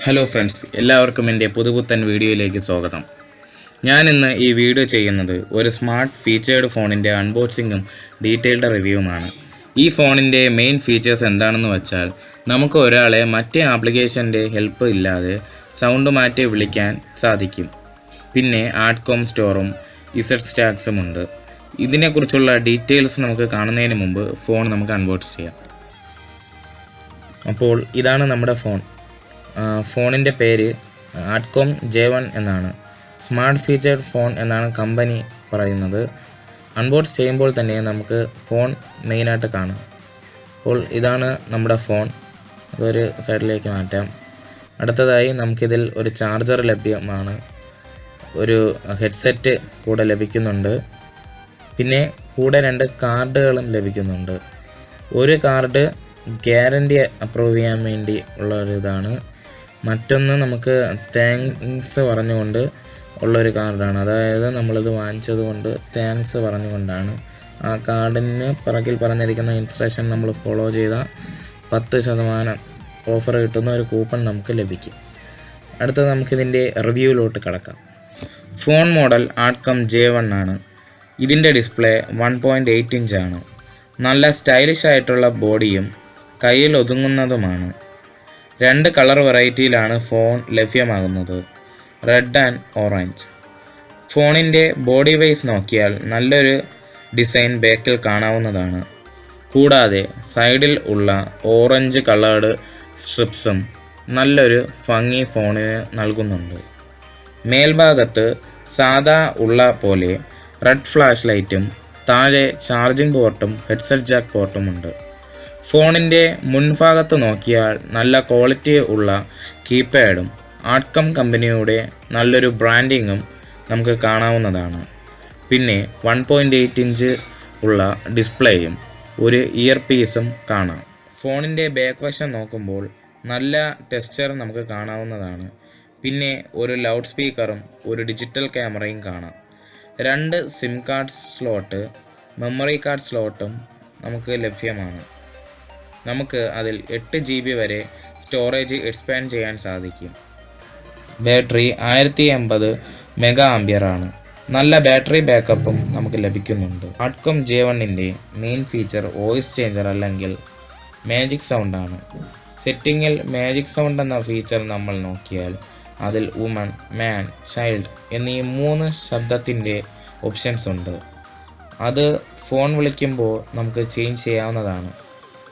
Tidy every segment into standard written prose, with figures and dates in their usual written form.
Hello friends, എല്ലാവർക്കും എൻ്റെ പുതുപുത്തൻ വീഡിയോയിലേക്ക് സ്വാഗതം. ഞാനിന്ന് ഈ വീഡിയോ ചെയ്യുന്നത് ഒരു സ്മാർട്ട് ഫീച്ചേർഡ് ഫോണിൻ്റെ അൺബോക്സിങ്ങും ഡീറ്റെയിൽഡ് റിവ്യൂവുമാണ്. ഈ ഫോണിൻ്റെ മെയിൻ ഫീച്ചേഴ്സ് എന്താണെന്ന് വെച്ചാൽ, നമുക്ക് ഒരാളെ മറ്റേ ആപ്ലിക്കേഷൻ്റെ ഹെൽപ്പ് ഇല്ലാതെ സൗണ്ട് മാറ്റി വിളിക്കാൻ സാധിക്കും. പിന്നെ ആഡ്കോം സ്റ്റോറും ഇസഡ് സ്റ്റാക്സും ഉണ്ട്. ഇതിനെക്കുറിച്ചുള്ള ഡീറ്റെയിൽസ് നമുക്ക് കാണുന്നതിന് മുമ്പ് ഫോൺ നമുക്ക് അൺബോക്സ് ചെയ്യാം. അപ്പോൾ ഇതാണ് നമ്മുടെ ഫോൺ. ഫോണിൻ്റെ പേര് ആഡ്കോം J1 എന്നാണ്. സ്മാർട്ട് ഫീച്ചേർഡ് ഫോൺ എന്നാണ് കമ്പനി പറയുന്നത്. അൺബോക്സ് ചെയ്യുമ്പോൾ തന്നെ നമുക്ക് ഫോൺ മെയിനായിട്ട് കാണാം. അപ്പോൾ ഇതാണ് നമ്മുടെ ഫോൺ. അതൊരു സൈഡിലേക്ക് മാറ്റാം. അടുത്തതായി നമുക്കിതിൽ ഒരു ചാർജർ ലഭ്യമാണ്. ഒരു ഹെഡ്സെറ്റ് കൂടെ ലഭിക്കുന്നുണ്ട്. പിന്നെ കൂടെ 2 കാർഡുകളും ലഭിക്കുന്നുണ്ട്. ഒരു കാർഡ് ഗ്യാരണ്ടി അപ്രൂവ് ചെയ്യാൻ വേണ്ടി ഉള്ളൊരിതാണ്. മറ്റൊന്ന് നമുക്ക് താങ്ക്സ് പറഞ്ഞുകൊണ്ട് ഉള്ളൊരു കാർഡാണ്. അതായത് നമ്മളിത് വാങ്ങിച്ചത് കൊണ്ട് താങ്ക്സ് പറഞ്ഞുകൊണ്ടാണ്. ആ കാർഡിന് പിറകിൽ പറഞ്ഞിരിക്കുന്ന ഇൻസ്ട്രക്ഷൻ നമ്മൾ ഫോളോ ചെയ്താൽ 10% ഓഫർ കിട്ടുന്ന ഒരു കൂപ്പൺ നമുക്ക് ലഭിക്കും. അടുത്തത് നമുക്കിതിൻ്റെ റിവ്യൂവിലോട്ട് കിടക്കാം. ഫോൺ മോഡൽ ആഡ്കോം J1 ആണ്. ഇതിൻ്റെ ഡിസ്പ്ലേ 1.8 ഇഞ്ചാണ്. നല്ല സ്റ്റൈലിഷ് ആയിട്ടുള്ള ബോഡിയും കയ്യിൽ ഒതുങ്ങുന്നതുമാണ്. 2 കളർ വെറൈറ്റിയിലാണ് ഫോൺ ലഭ്യമാകുന്നത്, റെഡ് ആൻഡ് ഓറഞ്ച്. ഫോണിൻ്റെ ബോഡി വൈസ് നോക്കിയാൽ നല്ലൊരു ഡിസൈൻ ബാക്കിൽ കാണാവുന്നതാണ്. കൂടാതെ സൈഡിൽ ഉള്ള ഓറഞ്ച് കളേർഡ് സ്ട്രിപ്സും നല്ലൊരു ഭംഗി ഫോണിന് നൽകുന്നുണ്ട്. മേൽഭാഗത്ത് സാധാ ഉള്ള പോലെ റെഡ് ഫ്ലാഷ് ലൈറ്റും താഴെ ചാർജിംഗ് പോർട്ടും ഹെഡ്സെറ്റ് ജാക്ക് പോർട്ടും ഉണ്ട്. ഫോണിൻ്റെ മുൻഭാഗത്ത് നോക്കിയാൽ നല്ല ക്വാളിറ്റി ഉള്ള കീപാഡും ആഡ്കോം കമ്പനിയുടെ നല്ലൊരു ബ്രാൻഡിങ്ങും നമുക്ക് കാണാവുന്നതാണ്. പിന്നെ 1.8 ഇഞ്ച് ഉള്ള ഡിസ്പ്ലേയും ഒരു ഇയർ പീസും കാണാം. ഫോണിൻ്റെ ബാക്ക് വശം നോക്കുമ്പോൾ നല്ല ടെക്സ്ചർ നമുക്ക് കാണാവുന്നതാണ്. പിന്നെ ഒരു ലൗഡ് സ്പീക്കറും ഒരു ഡിജിറ്റൽ ക്യാമറയും കാണാം. 2 SIM card slot, memory card സ്ലോട്ടും നമുക്ക് ലഭ്യമാണ്. നമുക്ക് അതിൽ 8 GB വരെ സ്റ്റോറേജ് എക്സ്പാൻഡ് ചെയ്യാൻ സാധിക്കും. ബാറ്ററി 1080 mAh ആണ്. നല്ല ബാറ്ററി ബാക്കപ്പും നമുക്ക് ലഭിക്കുന്നുണ്ട്. ആഡ്കോം J1ൻ്റെ മെയിൻ ഫീച്ചർ വോയിസ് ചേഞ്ചർ അല്ലെങ്കിൽ മാജിക് സൗണ്ട് ആണ്. സെറ്റിങ്ങിൽ മാജിക് സൗണ്ട് എന്ന ഫീച്ചർ നമ്മൾ നോക്കിയാൽ അതിൽ വുമൺ, മാൻ, ചൈൽഡ് എന്നീ 3 ശബ്ദത്തിൻ്റെ ഓപ്ഷൻസ് ഉണ്ട്. അത് ഫോൺ വിളിക്കുമ്പോൾ നമുക്ക് ചേഞ്ച് ചെയ്യാവുന്നതാണ്.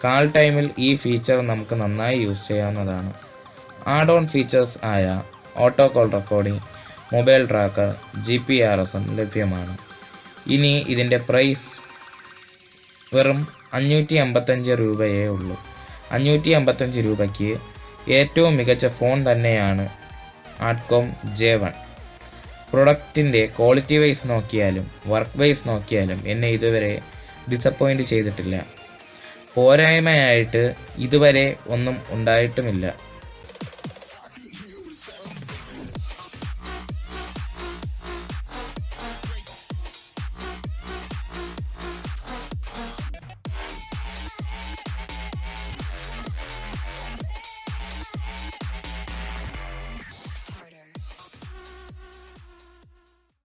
കാൾ ടൈമിൽ ഈ ഫീച്ചർ നമുക്ക് നന്നായി യൂസ് ചെയ്യാവുന്നതാണ്. ആഡ് ഓൺ ഫീച്ചേഴ്സ് ആയ auto call recording, mobile tracker, GPRSും ലഭ്യമാണ്. ഇനി ഇതിൻ്റെ പ്രൈസ് വെറും 555 രൂപയേ ഉള്ളൂ. 555 രൂപയ്ക്ക് ഏറ്റവും മികച്ച ഫോൺ തന്നെയാണ് ആഡ്കോം J1. പ്രൊഡക്റ്റിൻ്റെ ക്വാളിറ്റി വൈസ് നോക്കിയാലും വർക്ക് വൈസ് നോക്കിയാലും എന്നെ ഇതുവരെ ഡിസപ്പോയിൻറ്റ് ചെയ്തിട്ടില്ല. പോരായ്മയായിട്ട് ഇതുവരെ ഒന്നും ഉണ്ടായിട്ടുമില്ല.